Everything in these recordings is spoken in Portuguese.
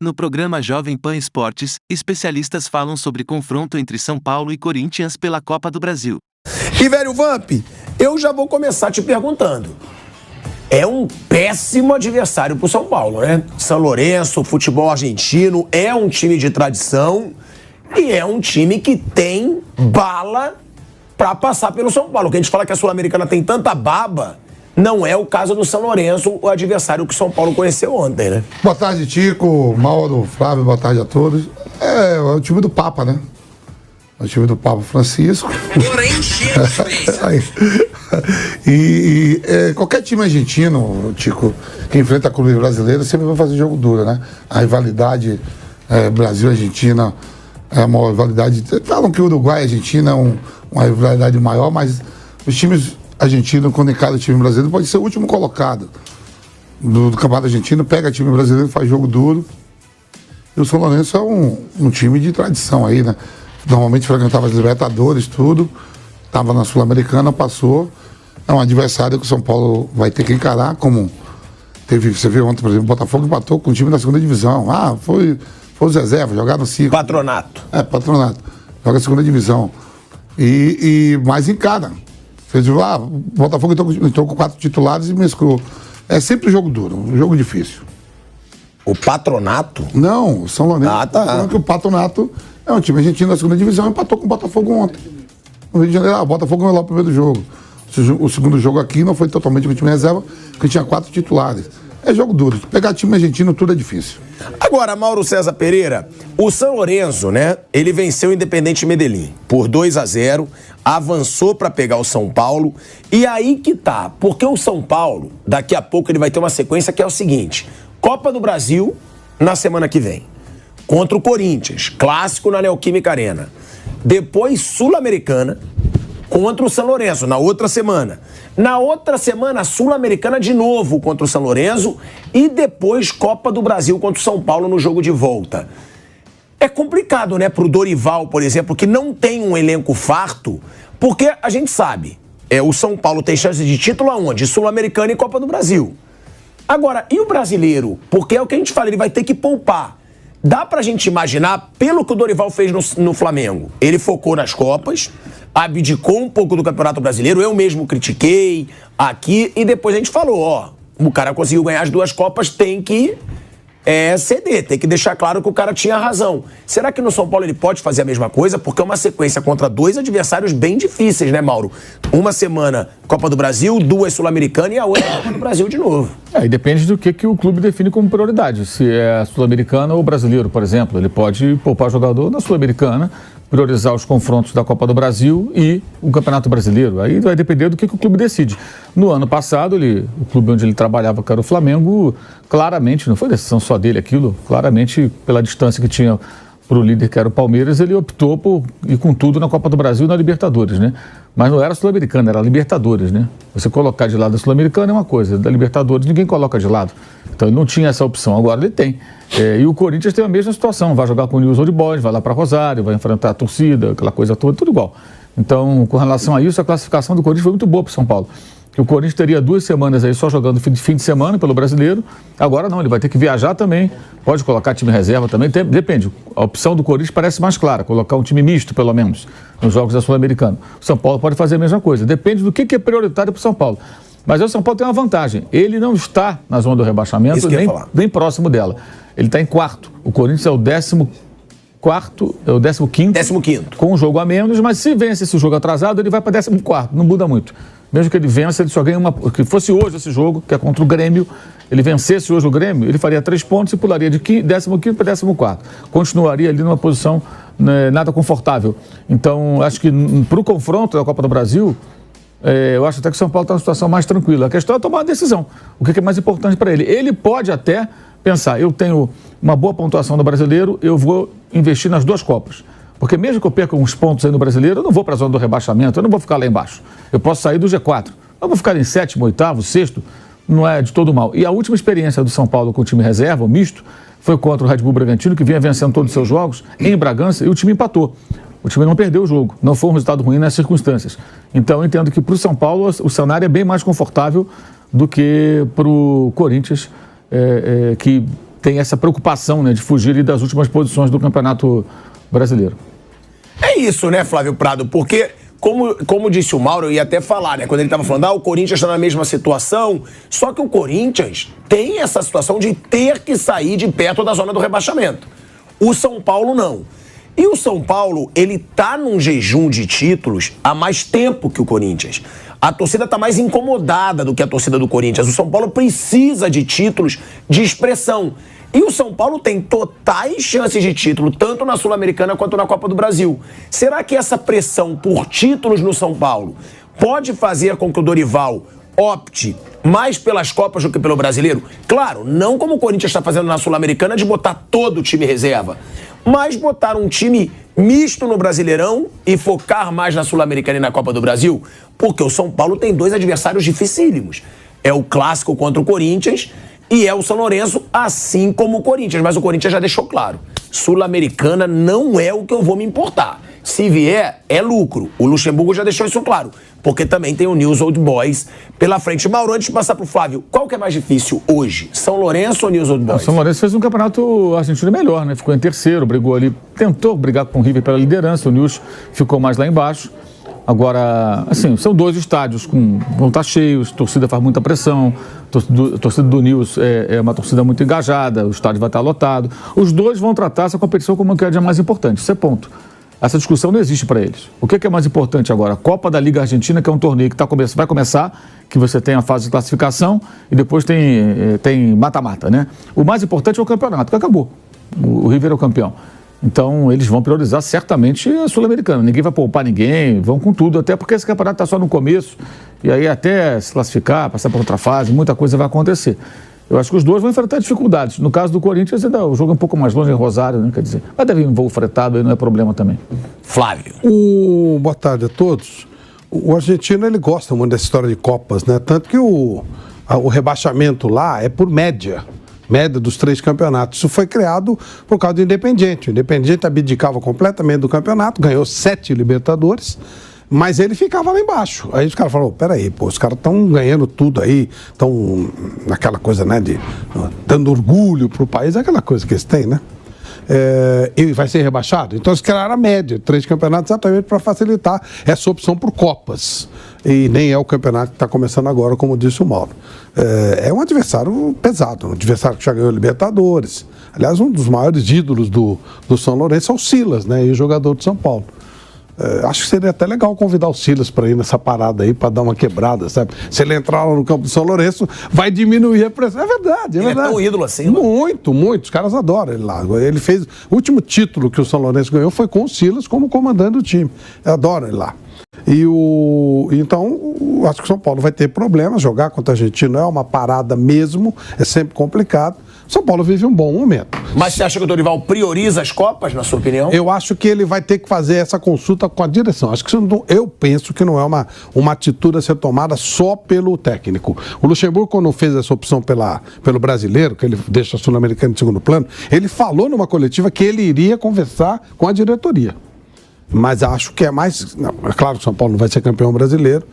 No programa Jovem Pan Esportes, especialistas falam sobre confronto entre São Paulo e Corinthians pela Copa do Brasil. E, velho Vamp, eu já vou começar te perguntando. É um péssimo adversário pro São Paulo, né? São Lourenço, futebol argentino, é um time de tradição e é um time que tem bala pra passar pelo São Paulo. Que a gente fala que a Sul-Americana tem tanta baba, não é o caso do São Lourenço, o adversário que o São Paulo conheceu ontem, né? Boa tarde, Tico, Mauro, Flávio, boa tarde a todos. É o time do Papa, né? É o time do Papa Francisco. Qualquer time argentino, Tico, que enfrenta clube brasileiro, sempre vai fazer jogo duro, né? A rivalidade Brasil-Argentina é uma rivalidade... Falam que o Uruguai e a Argentina é uma rivalidade maior, mas os times argentinos, quando encara o time brasileiro, pode ser o último colocado do Campeonato Argentino, pega o time brasileiro, faz jogo duro. E o São Lourenço é um time de tradição aí, né? Normalmente frequentava as Libertadores, tudo. Estava na Sul-Americana, passou. É um adversário que o São Paulo vai ter que encarar, como teve, você viu ontem, por exemplo, o Botafogo empatou com o time da segunda divisão. Foi os reservas, jogar no ciclo. Patronato. Patronato. Joga a segunda divisão. Mas encara. O Botafogo entrou com 4 titulares e mesclou. É sempre um jogo duro, um jogo difícil. O Patronato? Não, o São Lourenço. Tá. Que o Patronato é um time argentino da segunda divisão e empatou com o Botafogo ontem. No Rio de Janeiro, o Botafogo ganhou lá o primeiro jogo. O segundo jogo aqui não foi totalmente com o time reserva, porque tinha 4 titulares. É jogo duro. Pegar time argentino, tudo é difícil. Agora, Mauro César Pereira, o São Lourenço, né? Ele venceu o Independente Medellín por 2-0, avançou para pegar o São Paulo. E aí que tá, porque o São Paulo, daqui a pouco ele vai ter uma sequência que é o seguinte: Copa do Brasil na semana que vem, contra o Corinthians, clássico na Neoquímica Arena. Depois Sul-Americana contra o São Lourenço, na outra semana. Na outra semana, Sul-Americana de novo contra o São Lourenço e depois Copa do Brasil contra o São Paulo no jogo de volta. É complicado, né, pro Dorival, por exemplo, que não tem um elenco farto, porque a gente sabe, o São Paulo tem chance de título aonde? Sul-Americana e Copa do Brasil. Agora, e o brasileiro? Porque é o que a gente fala, ele vai ter que poupar. Dá pra gente imaginar, pelo que o Dorival fez no Flamengo, ele focou nas Copas, abdicou um pouco do Campeonato Brasileiro, eu mesmo critiquei aqui, e depois a gente falou, o cara conseguiu ganhar as 2 Copas, tem que ceder, tem que deixar claro que o cara tinha razão. Será que no São Paulo ele pode fazer a mesma coisa? Porque é uma sequência contra 2 adversários bem difíceis, né, Mauro? Uma semana Copa do Brasil, 2 Sul-Americana e a outra Copa do Brasil de novo. E depende do que o clube define como prioridade. Se é Sul-Americana ou brasileiro, por exemplo. Ele pode poupar jogador na Sul-Americana, priorizar os confrontos da Copa do Brasil e o Campeonato Brasileiro. Aí vai depender do que o clube decide. No ano passado, o clube onde ele trabalhava, que era o Flamengo, claramente, não foi decisão só dele aquilo, claramente pela distância que tinha para o líder, que era o Palmeiras, ele optou por ir com tudo na Copa do Brasil e na Libertadores, né? Mas não era Sul-Americana, era Libertadores, né? Você colocar de lado a Sul-Americana é uma coisa, da Libertadores ninguém coloca de lado. Então ele não tinha essa opção, agora ele tem. E o Corinthians tem a mesma situação, vai jogar com o News Old Boys, vai lá para Rosário, vai enfrentar a torcida, aquela coisa toda, tudo igual. Então, com relação a isso, a classificação do Corinthians foi muito boa para o São Paulo. Que o Corinthians teria 2 semanas aí só jogando fim de semana pelo Brasileiro. Agora não, ele vai ter que viajar também. Pode colocar time reserva também. Depende. A opção do Corinthians parece mais clara. Colocar um time misto, pelo menos, nos jogos da Sul-Americana. O São Paulo pode fazer a mesma coisa. Depende do que é prioritário para o São Paulo. Mas o São Paulo tem uma vantagem. Ele não está na zona do rebaixamento, nem próximo dela. Ele está em 4º. O Corinthians é o 15º, é o 15º. Com um jogo a menos, mas se vence esse jogo atrasado, ele vai para 14º. Não muda muito. Mesmo que ele vença, ele só ganha que fosse hoje esse jogo, que é contra o Grêmio, ele vencesse hoje o Grêmio, ele faria 3 pontos e pularia de 15º para 14º. Continuaria ali numa posição nada confortável. Então, acho que para o confronto da Copa do Brasil, eu acho até que o São Paulo está numa situação mais tranquila. A questão é tomar a decisão. O que é mais importante para ele? Ele pode até pensar, eu tenho uma boa pontuação no Brasileiro, eu vou investir nas 2 Copas. Porque mesmo que eu perca uns pontos aí no Brasileiro, eu não vou para a zona do rebaixamento, eu não vou ficar lá embaixo. Eu posso sair do G4. Eu vou ficar em 7º, 8º, 6º, não é de todo mal. E a última experiência do São Paulo com o time reserva, o misto, foi contra o Red Bull Bragantino, que vinha vencendo todos os seus jogos em Bragança, e o time empatou. O time não perdeu o jogo, não foi um resultado ruim nas circunstâncias. Então eu entendo que para o São Paulo o cenário é bem mais confortável do que para o Corinthians, que tem essa preocupação, né, de fugir das últimas posições do Campeonato Brasileiro. É isso, né, Flávio Prado? Porque, como disse o Mauro, eu ia até falar, né? Quando ele estava falando, o Corinthians está na mesma situação, só que o Corinthians tem essa situação de ter que sair de perto da zona do rebaixamento. O São Paulo não. E o São Paulo, ele tá num jejum de títulos há mais tempo que o Corinthians. A torcida tá mais incomodada do que a torcida do Corinthians. O São Paulo precisa de títulos de expressão. E o São Paulo tem totais chances de título, tanto na Sul-Americana quanto na Copa do Brasil. Será que essa pressão por títulos no São Paulo pode fazer com que o Dorival opte mais pelas Copas do que pelo Brasileiro? Claro, não como o Corinthians está fazendo na Sul-Americana de botar todo o time reserva, mas botar um time misto no Brasileirão e focar mais na Sul-Americana e na Copa do Brasil, porque o São Paulo tem dois adversários dificílimos. É o clássico contra o Corinthians e é o São Lourenço, assim como o Corinthians. Mas o Corinthians já deixou claro, Sul-Americana não é o que eu vou me importar. Se vier, é lucro. O Luxemburgo já deixou isso claro, porque também tem o News Old Boys pela frente. Mauro, antes de passar pro Flávio, qual que é mais difícil hoje? São Lourenço ou News Old Boys? O São Lourenço fez um campeonato argentino melhor, né? Ficou em terceiro, brigou ali, tentou brigar com o River pela liderança, o News ficou mais lá embaixo. Agora, assim, são dois estádios vão estar cheios, a torcida faz muita pressão, a torcida do News é uma torcida muito engajada, o estádio vai estar lotado. Os dois vão tratar essa competição como que é a mais importante, isso é ponto. Essa discussão não existe para eles. O que é mais importante agora? A Copa da Liga Argentina, que é um torneio que vai começar, que você tem a fase de classificação e depois tem mata-mata, né? O mais importante é o campeonato, que acabou. O River é o campeão. Então, eles vão priorizar certamente a Sul-Americana. Ninguém vai poupar ninguém, vão com tudo, até porque esse campeonato está só no começo, e aí até se classificar, passar para outra fase, muita coisa vai acontecer. Eu acho que os dois vão enfrentar dificuldades. No caso do Corinthians, ainda o jogo é um pouco mais longe em Rosário, né? Quer dizer, mas deve ir em voo fretado, aí não é problema também. Flávio. Boa tarde a todos. O argentino, ele gosta muito dessa história de Copas, né? Tanto que o rebaixamento lá é por média dos 3 campeonatos. Isso foi criado por causa do Independiente. O Independiente abdicava completamente do campeonato, ganhou 7 Libertadores, mas ele ficava lá embaixo. Aí os caras falaram, peraí, os caras estão ganhando tudo aí, estão naquela coisa, né, dando orgulho pro país, aquela coisa que eles têm, né? E vai ser rebaixado. Então eles criaram a média, 3 campeonatos, exatamente para facilitar essa opção por Copas. E nem é o campeonato que está começando agora, como disse o Mauro. É um adversário pesado, um adversário que já ganhou Libertadores. Aliás, um dos maiores ídolos do São Lourenço é o Silas, né, e o jogador de São Paulo. Acho que seria até legal convidar o Silas para ir nessa parada aí, para dar uma quebrada, sabe? Se ele entrar lá no campo do São Lourenço, vai diminuir a pressão. É verdade, Ele é tão ídolo assim, né? Muito. Os caras adoram ele lá. Ele fez... O último título que o São Lourenço ganhou foi com o Silas como comandante do time. Adoram ele lá. Então, acho que o São Paulo vai ter problemas. Jogar contra o Argentino é uma parada mesmo, é sempre complicado. São Paulo vive um bom momento. Mas você acha que o Dorival prioriza as Copas, na sua opinião? Eu acho que ele vai ter que fazer essa consulta com a direção. Eu penso que não é uma atitude a ser tomada só pelo técnico. O Luxemburgo, quando fez essa opção pelo brasileiro, que ele deixa a Sul-Americana em segundo plano, ele falou numa coletiva que ele iria conversar com a diretoria. Mas acho que é mais... Não, é claro que o São Paulo não vai ser campeão brasileiro.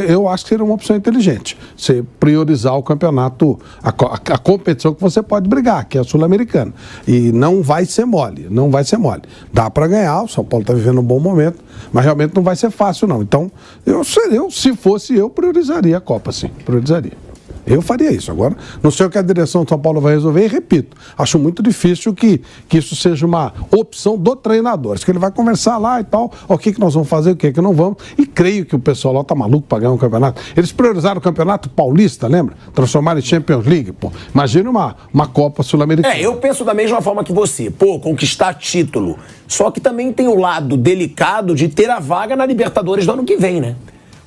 Eu acho que seria uma opção inteligente. Você priorizar o campeonato, a competição que você pode brigar, que é a Sul-Americana. E não vai ser mole, não vai ser mole. Dá para ganhar, o São Paulo está vivendo um bom momento, mas realmente não vai ser fácil, não. Então, se fosse eu, priorizaria a Copa, sim. Priorizaria. Eu faria isso. Agora, não sei o que a direção de São Paulo vai resolver e, repito, acho muito difícil que isso seja uma opção do treinador. Acho que ele vai conversar lá e tal, o que nós vamos fazer, o que não vamos, e creio que o pessoal lá tá maluco para ganhar um campeonato. Eles priorizaram o campeonato paulista, lembra? Transformaram em Champions League, pô. Imagina uma Copa Sul-Americana. Eu penso da mesma forma que você. Conquistar título. Só que também tem o lado delicado de ter a vaga na Libertadores do ano que vem, né?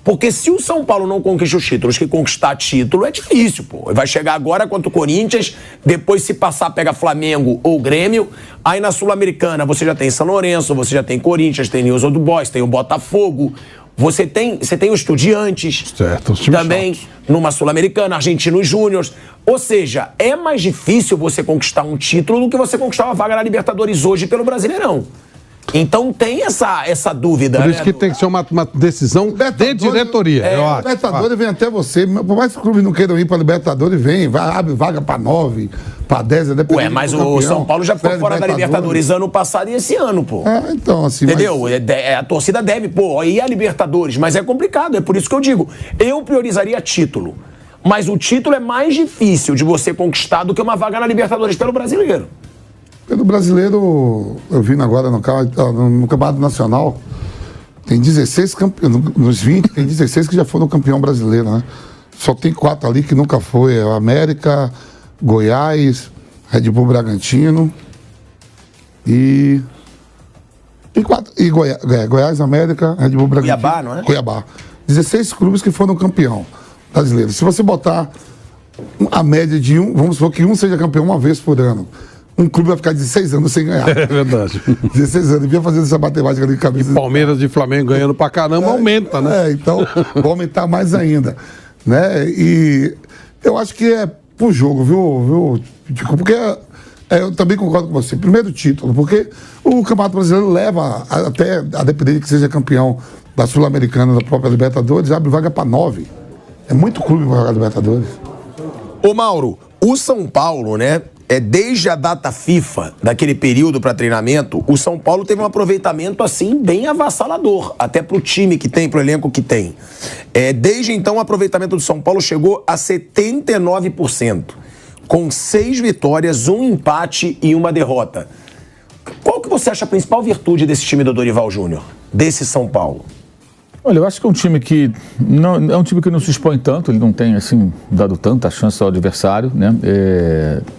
Porque se o São Paulo não conquista os títulos, que conquistar título é difícil, pô. Vai chegar agora contra o Corinthians, depois se passar pega Flamengo ou Grêmio, aí na Sul-Americana você já tem São Lourenço, você já tem Corinthians, tem News Old Boys, tem o Botafogo, você tem o Estudiantes, certo, também numa Sul-Americana, Argentinos Júniors. Ou seja, é mais difícil você conquistar um título do que você conquistar uma vaga na Libertadores hoje pelo Brasileirão. Então tem essa dúvida. Por isso que tem que ser uma decisão de diretoria, eu acho. Libertadores vem até você. Por mais que o clube não queira ir para Libertadores, abre vaga para 9, para 10. Mas o São Paulo já ficou fora da Libertadores ano passado e esse ano, pô. Então, assim. Entendeu? A torcida deve, pô, ir a Libertadores, mas é complicado. É por isso que eu digo. Eu priorizaria título. Mas o título é mais difícil de você conquistar do que uma vaga na Libertadores pelo brasileiro. Pelo brasileiro, eu vi agora no Campeonato Nacional, tem 16 campeões, nos 20, tem 16 que já foram campeão brasileiro, né? Só tem 4 ali que nunca foi, é o América, Goiás, Red Bull Bragantino e Goiás, América, Red Bull Bragantino. Cuiabá, não é? Cuiabá. 16 clubes que foram campeão brasileiro. Se você botar a média de vamos supor que um seja campeão uma vez por ano. Um clube vai ficar 16 anos sem ganhar. É verdade. 16 anos. Devia fazer essa matemática ali de cabeça. E Palmeiras e Flamengo ganhando pra caramba, aumenta, né? Então, vai aumentar mais ainda. Né? E eu acho que é pro jogo, viu? Porque eu também concordo com você. Primeiro título, porque o Campeonato Brasileiro leva, até a depender de que seja campeão da Sul-Americana, da própria Libertadores, abre vaga para 9. É muito clube para jogar Libertadores. Ô Mauro, o São Paulo, né? Desde a data FIFA, daquele período para treinamento, o São Paulo teve um aproveitamento assim bem avassalador, até pro time que tem, pro elenco que tem. Desde então, o aproveitamento do São Paulo chegou a 79%, com 6 vitórias, 1 empate e 1 derrota. Qual que você acha a principal virtude desse time do Dorival Júnior, desse São Paulo? Olha, eu acho que é um time que não se expõe tanto, ele não tem, assim, dado tanta chance ao adversário, né?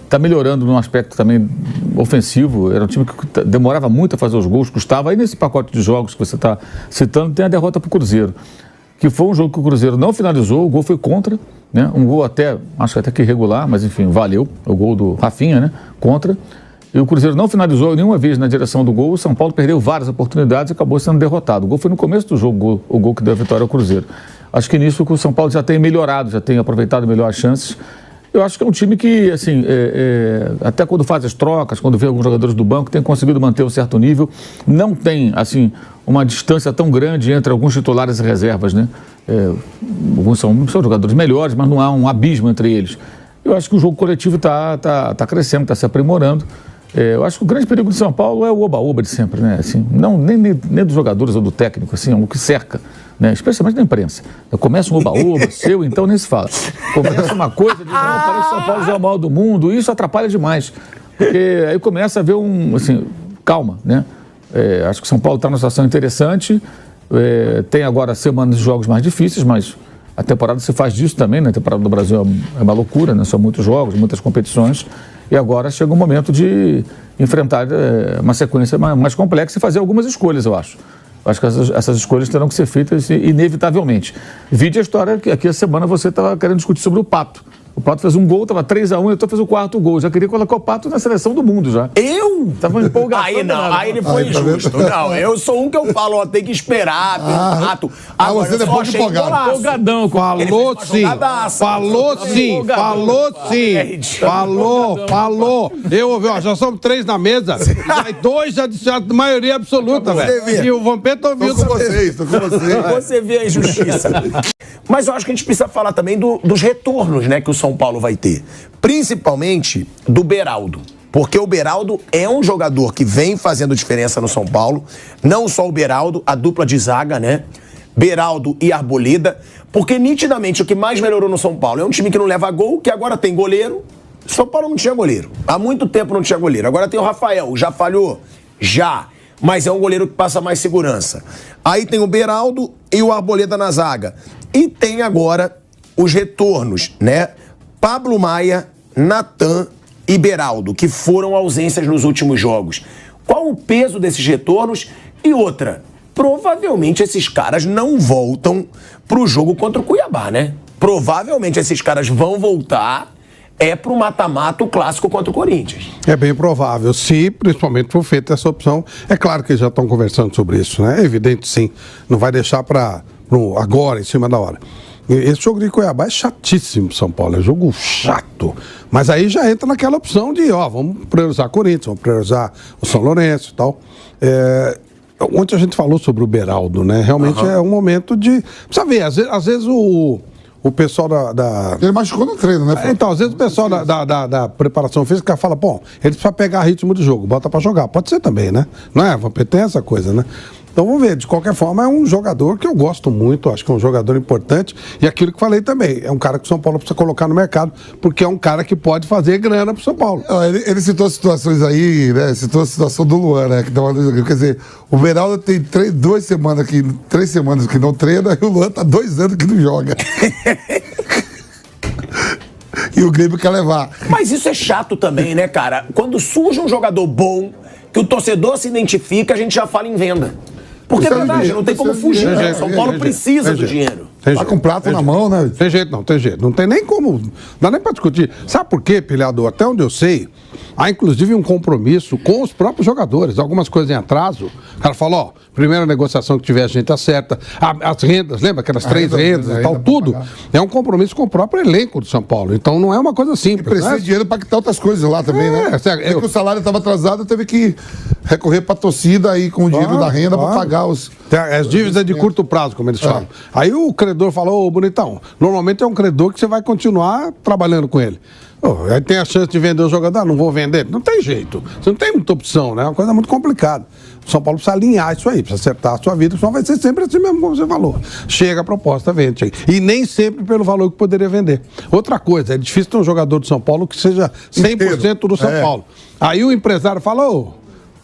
Tá melhorando num aspecto também ofensivo, era um time que demorava muito a fazer os gols, custava. Aí nesse pacote de jogos que você está citando, tem a derrota para o Cruzeiro, que foi um jogo que o Cruzeiro não finalizou, o gol foi contra, né? Um gol acho até que irregular, mas enfim, valeu, o gol do Rafinha, né? Contra. E o Cruzeiro não finalizou nenhuma vez na direção do gol. O São Paulo perdeu várias oportunidades e acabou sendo derrotado. O gol foi no começo do jogo, o gol que deu a vitória ao Cruzeiro. Acho que nisso o São Paulo já tem melhorado, já tem aproveitado melhor as chances. Eu acho que é um time que, assim, até quando faz as trocas, quando vê alguns jogadores do banco, tem conseguido manter um certo nível. Não tem, assim, uma distância tão grande entre alguns titulares e reservas, né? Alguns são jogadores melhores, mas não há um abismo entre eles. Eu acho que o jogo coletivo está crescendo, está se aprimorando. Eu acho que o grande perigo de São Paulo é o oba-oba de sempre, né? Assim, nem dos jogadores ou do técnico, assim, é o que cerca, né? Especialmente na imprensa. Começa um oba-oba, seu, então nem se fala. Começa uma coisa de, parece que São Paulo já é o maior do mundo, isso atrapalha demais. Porque aí começa a haver calma, né? Acho que São Paulo está numa situação interessante, tem agora semanas de jogos mais difíceis, mas a temporada se faz disso também, né? A temporada do Brasil é uma loucura, né? São muitos jogos, muitas competições. E agora chega o momento de enfrentar uma sequência mais complexa e fazer algumas escolhas, eu acho. Acho que essas escolhas terão que ser feitas inevitavelmente. Vide a história que aqui a semana você estava querendo discutir sobre o Pato. O Pato fez um gol, estava 3-1, então fez o 4º gol. Já queria colocar o Pato na seleção do mundo já. Eu? Tava empolgado. Aí ele foi injusto. Não, eu sou um que eu falo, tem que esperar, tem um Pato. Agora, você depois de empolgado. Empolgadão. Falou sim. Eu ouvi, já somos 3 na mesa. Aí 2 já de maioria absoluta, velho. E o Vampeta ouviu. Tô com vocês. Você vê a injustiça. Mas eu acho que a gente precisa falar também dos retornos, né, que o São Paulo vai ter. Principalmente do Beraldo. Porque o Beraldo é um jogador que vem fazendo diferença no São Paulo. Não só o Beraldo, a dupla de zaga, né? Beraldo e Arboleda. Porque nitidamente o que mais melhorou no São Paulo é um time que não leva gol, que agora tem goleiro. São Paulo não tinha goleiro. Há muito tempo não tinha goleiro. Agora tem o Rafael. Já falhou? Já. Mas é um goleiro que passa mais segurança. Aí tem o Beraldo e o Arboleda na zaga. E tem agora os retornos, né? Pablo Maia, Natan e Beraldo, que foram ausências nos últimos jogos. Qual o peso desses retornos? E outra, provavelmente esses caras não voltam pro jogo contra o Cuiabá, né? Provavelmente esses caras vão voltar pro mata-mata, o clássico contra o Corinthians. É bem provável, se principalmente for feita essa opção. É claro que eles já estão conversando sobre isso, né? É evidente, sim. Não vai deixar para agora, em cima da hora. Esse jogo de Cuiabá é chatíssimo, São Paulo, é jogo chato. Mas aí já entra naquela opção de, vamos priorizar Corinthians, vamos priorizar o São Lourenço e tal. Ontem a gente falou sobre o Beraldo, né? Realmente é um momento de... Precisa ver, às vezes o pessoal da... Ele machucou no treino, né? Então, às vezes o pessoal da preparação física fala, ele precisa pegar ritmo de jogo, bota pra jogar. Pode ser também, né? Não é? Tem essa coisa, né? Então vamos ver, de qualquer forma é um jogador que eu gosto muito, acho que é um jogador importante, e aquilo que falei também, é um cara que o São Paulo precisa colocar no mercado, porque é um cara que pode fazer grana pro São Paulo. Ele citou situações aí, né? Citou a situação do Luan, né? Que tava jogando. Quer dizer, o Beraldo tem 3 semanas que não treina, e o Luan tá 2 anos que não joga. E o Grêmio quer levar. Mas isso é chato também, né, cara? Quando surge um jogador bom, que o torcedor se identifica, a gente já fala em venda. Porque é verdade, não tem como fugir. Né? São Paulo precisa do dinheiro. Tá com o prato na mão, né? Tem jeito. Não tem nem como. Não dá nem pra discutir. Sabe por quê, Pilhador? Até onde eu sei, há inclusive um compromisso com os próprios jogadores. Algumas coisas em atraso. O cara fala, primeira negociação que tiver, a gente acerta. As rendas, lembra aquelas 3 rendas e tal, tudo. É um compromisso com o próprio elenco do São Paulo. Então não é uma coisa simples. E precisa de dinheiro pra quitar outras coisas lá também, né? Que o salário estava atrasado, teve que recorrer pra torcida aí com o dinheiro da renda pra pagar os... As dívidas de curto prazo, como eles falam. Aí o credor falou, bonitão, normalmente é um credor que você vai continuar trabalhando com ele. Aí tem a chance de vender o jogador, não vou vender. Não tem jeito. Você não tem muita opção, né? É uma coisa muito complicada. O São Paulo precisa alinhar isso aí, precisa acertar a sua vida, senão vai ser sempre assim mesmo, como você falou. Chega a proposta, vende. E nem sempre pelo valor que poderia vender. Outra coisa, é difícil ter um jogador do São Paulo que seja 100% do São Paulo. Aí o empresário fala,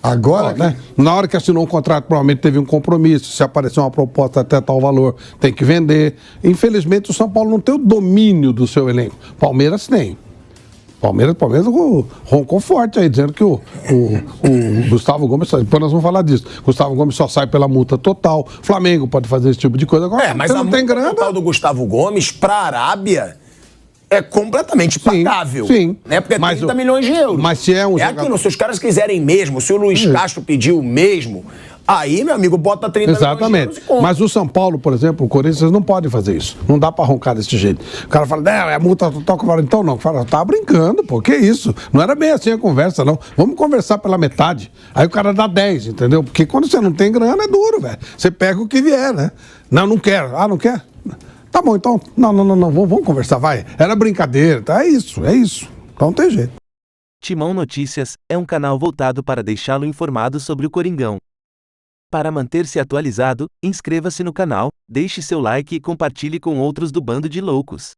agora, né? Na hora que assinou um contrato, provavelmente teve um compromisso. Se aparecer uma proposta até tal valor, tem que vender. Infelizmente, o São Paulo não tem o domínio do seu elenco. Palmeiras tem. Palmeiras roncou forte aí, dizendo que o Gustavo Gomes, depois nós vamos falar disso. Gustavo Gomes só sai pela multa total. Flamengo pode fazer esse tipo de coisa. Agora, mas a multa total do Gustavo Gomes pra Arábia é completamente pagável. Sim. Né? Porque é 30 milhões de euros. Mas se é um jogador... aquilo, se os caras quiserem mesmo, se o Luiz Castro pediu mesmo, aí, meu amigo, bota 30 milhões de euros. Exatamente. Mas o São Paulo, por exemplo, o Corinthians não pode fazer isso. Não dá pra roncar desse jeito. O cara fala, é multa total. Então não. Fala, tá brincando, pô, que isso? Não era bem assim a conversa, não. Vamos conversar pela metade. Aí o cara dá 10, entendeu? Porque quando você não tem grana, é duro, velho. Você pega o que vier, né? Não quero. Não quer? Tá bom, então. Não. Vamos conversar, vai. Era brincadeira, tá? É isso. Então não tem jeito. Timão Notícias é um canal voltado para deixá-lo informado sobre o Coringão. Para manter-se atualizado, inscreva-se no canal, deixe seu like e compartilhe com outros do Bando de Loucos.